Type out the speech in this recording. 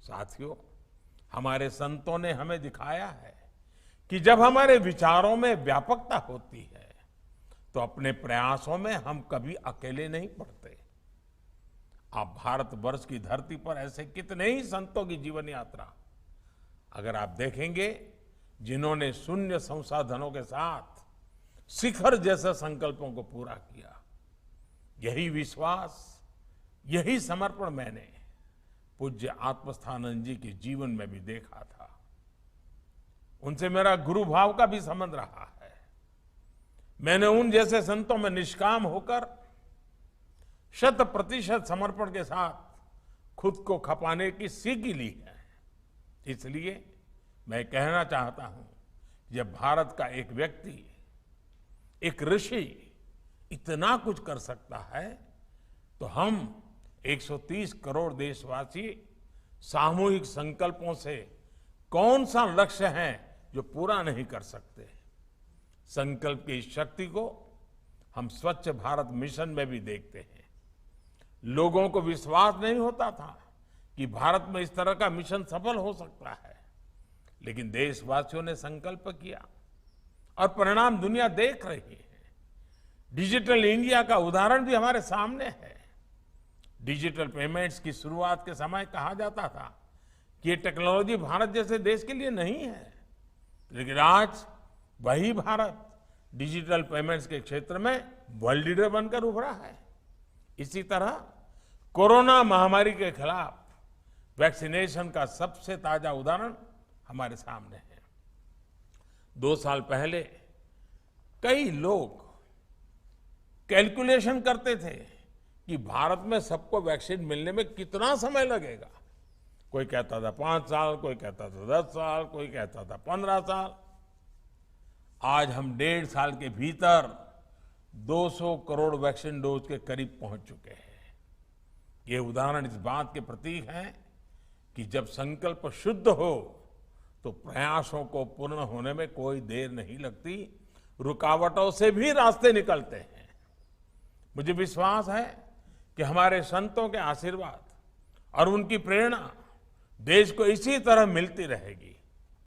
साथियों, हमारे संतों ने हमें दिखाया है कि जब हमारे विचारों में व्यापकता होती है तो अपने प्रयासों में हम कभी अकेले नहीं पड़ते। आप भारतवर्ष की धरती पर ऐसे कितने ही संतों की जीवन यात्रा अगर आप देखेंगे, जिन्होंने शून्य संसाधनों के साथ शिखर जैसे संकल्पों को पूरा किया। यही विश्वास, यही समर्पण मैंने पूज्य आत्मस्थानंद जी के जीवन में भी देखा था। उनसे मेरा गुरु भाव का भी संबंध रहा है। मैंने उन जैसे संतों में निष्काम होकर 100% समर्पण के साथ खुद को खपाने की सीख ली है। इसलिए मैं कहना चाहता हूं, जब भारत का एक व्यक्ति, एक ऋषि इतना कुछ कर सकता है तो हम 130 करोड़ देशवासी सामूहिक संकल्पों से कौन सा लक्ष्य है जो पूरा नहीं कर सकते। संकल्प की शक्ति को हम स्वच्छ भारत मिशन में भी देखते हैं। लोगों को विश्वास नहीं होता था कि भारत में इस तरह का मिशन सफल हो सकता है, लेकिन देशवासियों ने संकल्प किया और परिणाम दुनिया देख रही है। डिजिटल इंडिया का उदाहरण भी हमारे सामने है। डिजिटल पेमेंट्स की शुरुआत के समय कहा जाता था कि ये टेक्नोलॉजी भारत जैसे देश के लिए नहीं है, लेकिन आज वही भारत डिजिटल पेमेंट्स के क्षेत्र में वर्ल्ड लीडर बनकर उभरा है। इसी तरह कोरोना महामारी के खिलाफ वैक्सीनेशन का सबसे ताजा उदाहरण हमारे सामने है। 2 साल पहले कई लोग कैलकुलेशन करते थे कि भारत में सबको वैक्सीन मिलने में कितना समय लगेगा। कोई कहता था 5 साल, कोई कहता था 10 साल, कोई कहता था 15 साल। आज हम 1.5 साल के भीतर 200 करोड़ वैक्सीन डोज के करीब पहुंच चुके हैं। ये उदाहरण इस बात के प्रतीक है कि जब संकल्प शुद्ध हो तो प्रयासों को पूर्ण होने में कोई देर नहीं लगती, रुकावटों से भी रास्ते निकलते हैं। मुझे विश्वास है कि हमारे संतों के आशीर्वाद और उनकी प्रेरणा देश को इसी तरह मिलती रहेगी।